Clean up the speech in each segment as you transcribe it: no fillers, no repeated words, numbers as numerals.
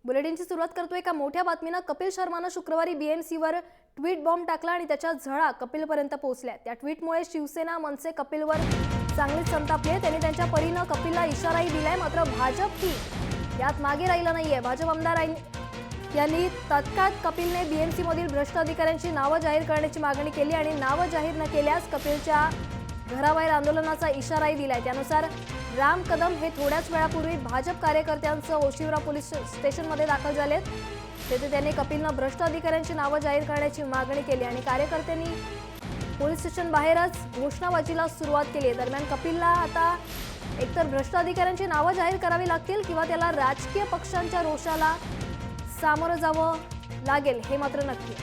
बुलेटिनची सुरुवात करतोय एका मोठ्या बातमीनं। कपिल शर्मानं शुक्रवारी बीएमसीवर ट्विट बॉम्ब टाकला आणि त्याच्या झळा कपिलपर्यंत पोहोचल्या। त्या ट्विटमुळे शिवसेना मनसे कपिलवर चांगलीच संतापली आहे। त्यांनी त्यांच्या परीनं कपिलला इशाराही दिलाय, मात्र भाजप ही यात मागे राहिलं नाहीये। भाजप आमदार यांनी तत्काळ कपिलने बीएमसी मधील भ्रष्ट अधिकाऱ्यांची नावं जाहीर करण्याची मागणी केली आणि नावं जाहीर न केल्यास कपिलच्या घराबाहेर आंदोलनाचा इशाराही दिलाय। त्यानुसार राम कदम हे थोड्याच वेळापूर्वी भाजप कार्यकर्त्यांसह ओशिवरा पोलीस स्टेशनमध्ये दाखल झालेत। तेथे त्यांनी कपिलनं भ्रष्ट अधिकाऱ्यांची नावं जाहीर करण्याची मागणी केली आणि कार्यकर्त्यांनी पोलीस स्टेशन बाहेरच घोषणाबाजीला सुरुवात केली। दरम्यान कपिलला आता एकतर भ्रष्ट अधिकाऱ्यांची नावं जाहीर करावी लागतील किंवा त्याला राजकीय पक्षांच्या रोषाला सामोरं जावं लागेल, हे मात्र नक्की।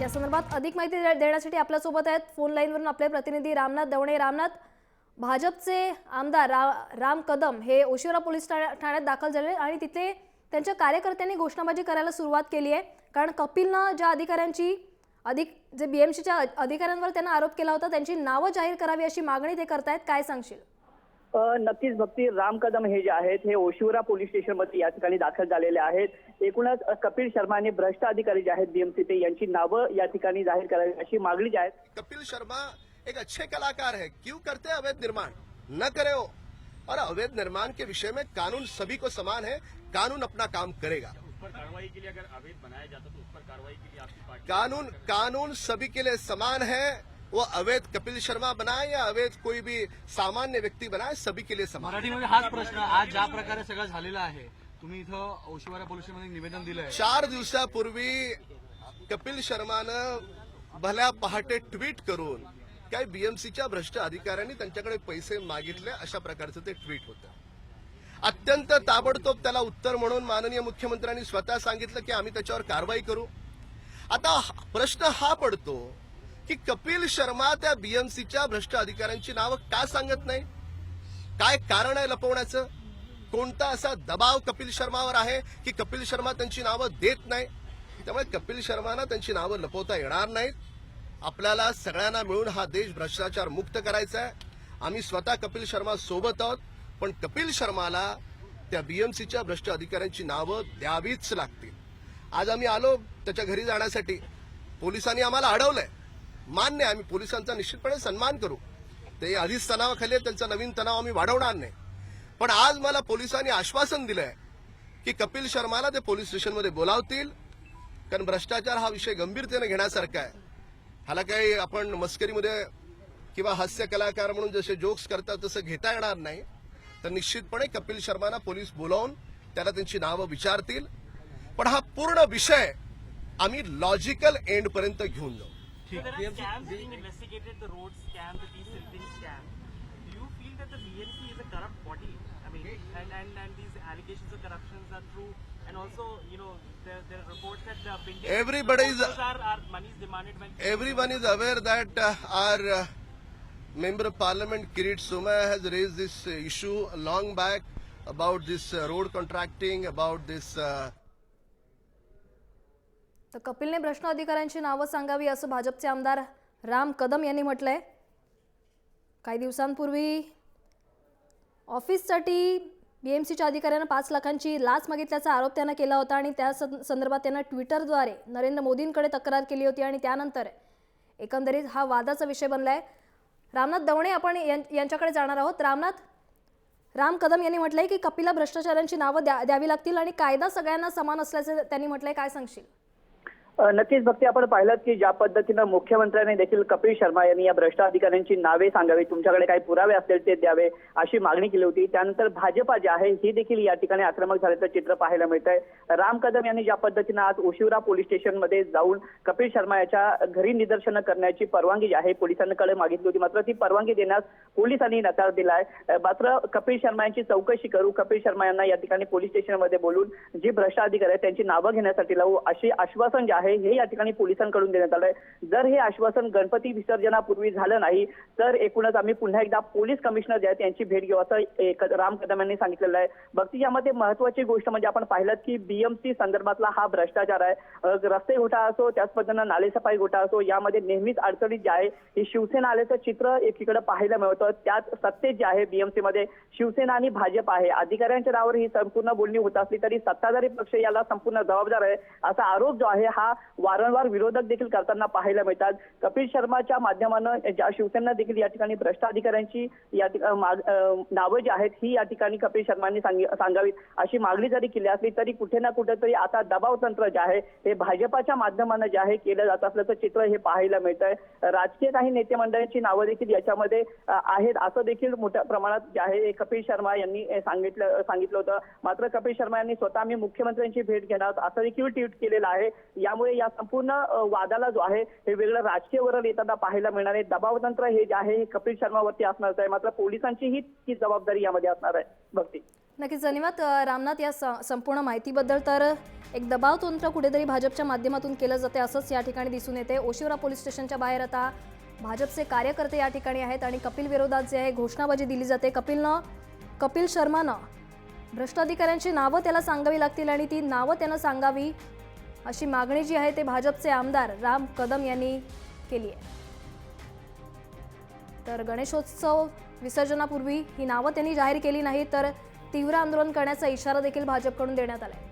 या संदर्भात अधिक माहिती देण्यासाठी आपल्यासोबत आहेत फोन लाईनवरून आपले प्रतिनिधी रामनाथ दवणे। रामनाथ, भाजपचे आमदार राम कदम हे ओशिवरा पोलीस ठाण्यात दाखल झाले आणि तिथे त्यांच्या कार्यकर्त्यांनी घोषणाबाजी करायला सुरुवात केली आहे। कारण कपिलनं ज्या अधिकाऱ्यांची जे बीएमसीच्या अधिकाऱ्यांवर त्यांना आरोप केला होता त्यांची नावं जाहीर करावी अशी मागणी ते करतायत, काय सांगशील? नक्कीच भक्ती, राम कदम हे जे आहेत हे ओशिवरा पोलीस स्टेशन मध्ये या ठिकाणी दाखल झालेले आहेत। एकूणच कपिल शर्मा आणि भ्रष्ट अधिकारी जे आहेत बीएमसी यांची नावं या ठिकाणी जाहीर करावी अशी मागणी जी आहे। कपिल शर्मा एक अच्छे कलाकार है, क्यों करते हैं अवैध निर्माण? न करे हो। और अवैध निर्माण के विषय में कानून सभी को समान है, कानून अपना काम करेगा। उस पर कार्रवाई के लिए अगर अवैध बनाया जाता तो उस पर कार्रवाई के लिए आपकी पार्टी कानून सभी के लिए समान है। वो अवैध कपिल शर्मा बनाए या अवैध कोई भी सामान्य व्यक्ती बनाए, सभी के लिए समान। मराठीमध्ये हाच प्रश्न, आज ज्या प्रकारे सगळं झालेलं आहे, तुम्ही इथं ओशिवरा पोलीस स्टेशनमध्ये निवेदन दिलंय। 4 दिवसापूर्वी कपिल शर्मानं भल्या पहाटे ट्विट करून काही बीएमसीच्या भ्रष्ट अधिकाऱ्यांनी त्यांच्याकडे पैसे मागितले अशा प्रकारचं ते ट्विट होतं। अत्यंत ताबडतोब त्याला उत्तर म्हणून माननीय मुख्यमंत्र्यांनी स्वतः सांगितलं की आम्ही त्याच्यावर कारवाई करू। आता प्रश्न हा पडतो की कपिल शर्मा त्या बीएमसीच्या भ्रष्ट अधिकाऱ्यांची नावं का सांगत नाही? काय कारण आहे लपवण्याचं? कोणता असा दबाव कपिल शर्मावर आहे की कपिल शर्मा त्यांची नावं देत नाही? त्यामुळे कपिल शर्मांना त्यांची नावं लपवता येणार नाहीत। आपल्याला सगळ्यांना मिळून हा देश भ्रष्टाचार मुक्त करायचा आहे। आम्ही स्वतः कपिल शर्मा सोबत आहोत, पण कपिल शर्माला त्या बीएमसीच्या भ्रष्ट अधिकाऱ्यांची नावं द्यावीच लागतील। आज आम्ही आलो त्याच्या घरी जाण्यासाठी, पोलिसांनी आम्हाला अडवलंय, मान्य आहे, आम्ही पोलिसांचा निश्चितपणे सन्मान करू। ते आधीच तणावाखाली त्यांचा नवीन तणाव आम्ही वाढवणार नाही। पण आज मला पोलिसांनी आश्वासन दिलंय की कपिल शर्माला ते पोलीस स्टेशनमध्ये बोलावतील, कारण भ्रष्टाचार हा विषय गंभीरतेने घेण्यासारखा आहे। ह्याला काही आपण मस्करीमध्ये किंवा हास्य कलाकार म्हणून जसे जोक्स करतात तसं घेता येणार नाही। तर निश्चितपणे कपिल शर्मांना पोलीस बोलावून त्याला त्यांची नावं विचारतील, पण हा पूर्ण विषय आम्ही लॉजिकल एंड पर्यंत घेऊन जाऊ। So there are scams being investigated, the road scam, the e-silting scam. Do you feel that the BMC is a corrupt body? I mean, and these allegations of corruptions are true, and also, you know, there are reports that money is demanded when Everyone is aware that our member of parliament Kirit Somaiya has raised this issue long back about this road contracting, about this तर कपिलने भ्रष्ट अधिकाऱ्यांची नावं सांगावी असं भाजपचे आमदार राम कदम यांनी म्हटलंय। काही दिवसांपूर्वी ऑफिससाठी बीएमसीच्या अधिकाऱ्यांना 5 लाखांची लाच मागितल्याचा आरोप त्यांना केला होता आणि त्या संदर्भात त्यांना ट्विटरद्वारे नरेंद्र मोदींकडे तक्रार केली होती आणि त्यानंतर एकंदरीत हा वादाचा विषय बनलाय। रामनाथ दवणे आपण यांच्याकडे जाणार आहोत। रामनाथ, राम कदम यांनी म्हटलंय की कपिलला भ्रष्टाचारांची नावं द्यावी लागतील आणि कायदा सगळ्यांना समान असल्याचं त्यांनी म्हटलंय, काय सांगशील? नक्कीच भक्ती, आपण पाहिलं की ज्या पद्धतीनं मुख्यमंत्र्यांनी देखील कपिल शर्मा यांनी या भ्रष्ट अधिकाऱ्यांची नावे सांगावी, तुमच्याकडे काही पुरावे असतील ते द्यावे अशी मागणी केली होती। त्यानंतर भाजपा जे आहे ही देखील या ठिकाणी आक्रमक झाल्याचं चित्र पाहायला मिळत आहे। राम कदम यांनी ज्या पद्धतीनं आज ओशिवरा पोलीस स्टेशनमध्ये जाऊन कपिल शर्मा याच्या घरी निदर्शनं करण्याची परवानगी जी आहे पोलिसांकडे मागितली होती, मात्र ती परवानगी देण्यास पोलिसांनी नकार दिलाय। मात्र कपिल शर्मा यांची चौकशी करू, कपिल शर्मा यांना या ठिकाणी पोलीस स्टेशनमध्ये बोलून जी भ्रष्ट अधिकारी आहेत त्यांची नावं घेण्यासाठी लावू अशी आश्वासन जे आहे हे या ठिकाणी पोलिसांकडून देण्यात आलंय. जर हे आश्वासन गणपती विसर्जनापूर्वी झालं नाही तर एकूणच आम्ही पुन्हा एकदा पोलीस कमिशनर जे आहेत यांची भेट घेऊ असं राम कदम यांनी सांगितलेलं आहे. भक्ती, यामध्ये महत्वाची गोष्ट म्हणजे आपण पाहिलं की बीएमसी संदर्भातला हा भ्रष्टाचार आहे. रस्ते घोटाळा असो, त्याच पद्धतीनं नालेसफाई घोटाळा असो, यामध्ये नेहमीच अडचणीत जे आहे ही शिवसेना आल्याचं चित्र एकीकडे पाहायला मिळतं. त्यात सत्तेत जे आहे बीएमसी मध्ये शिवसेना आणि भाजप आहे. अधिकाऱ्यांच्या नावावर ही संपूर्ण बोलणी होत असली तरी सत्ताधारी पक्ष याला संपूर्ण जबाबदार आहे असा आरोप जो आहे हा वारंवार विरोधक देखील करताना पाहायला मिळतात. कपिल शर्माच्या माध्यमानं ज्या शिवसेना देखील या ठिकाणी भ्रष्ट अधिकाऱ्यांची नावं जी आहेत ही या ठिकाणी कपिल शर्मांनी सांगावीत अशी मागणी जरी केली असली तरी कुठे ना कुठेतरी आता दबाव तंत्र जे आहे हे भाजपाच्या माध्यमानं जे आहे केलं जात असल्याचं चित्र हे पाहायला मिळतंय. राजकीय काही नेते मंडळांची नावं देखील याच्यामध्ये आहेत असं देखील मोठ्या प्रमाणात जे आहे कपिल शर्मा यांनी सांगितलं होतं. मात्र कपिल शर्मा यांनी स्वतः आम्ही मुख्यमंत्र्यांची भेट घेणार असं देखील ट्विट केलेलं आहे. यामुळे या संपूर्ण वादाला जो आहे हे वेगळं राजकीय वरल येताना पाहायला मिळणार आहे. दबाव तंत्र हे जे आहे हे कपिल शर्मावरती असणार आहे. मात्र पोलिसांचीही ती जबाबदारी यामध्ये असणार आहे. भक्ती, नक्कीच धन्यवाद रामनाथ या संपूर्ण माहितीबद्दल. तर एक दबाव तंत्र कुठेतरी भाजपच्या माध्यमातून केलं जाते असंच या ठिकाणी दिसून येते. ओशिवरा पोलीस स्टेशनच्या बाहेर आता भाजपचे कार्यकर्ते या ठिकाणी आहेत आणि कपिल विरोधात जे आहे घोषणाबाजी दिली जाते. कपिल शर्मानं भ्रष्ट अधिकाऱ्यांची नावं त्याला सांगावी लागतील आणि ती नावं त्यानं सांगावी अशी मागणी जी आहे ते भाजपचे आमदार राम कदम यांनी केली आहे. तर गणेशोत्सव विसर्जनापूर्वी ही नावं त्यांनी जाहीर केली नाही तर तीव्र आंदोलन करण्याचा इशारा देखील भाजपकडून देण्यात आलाय.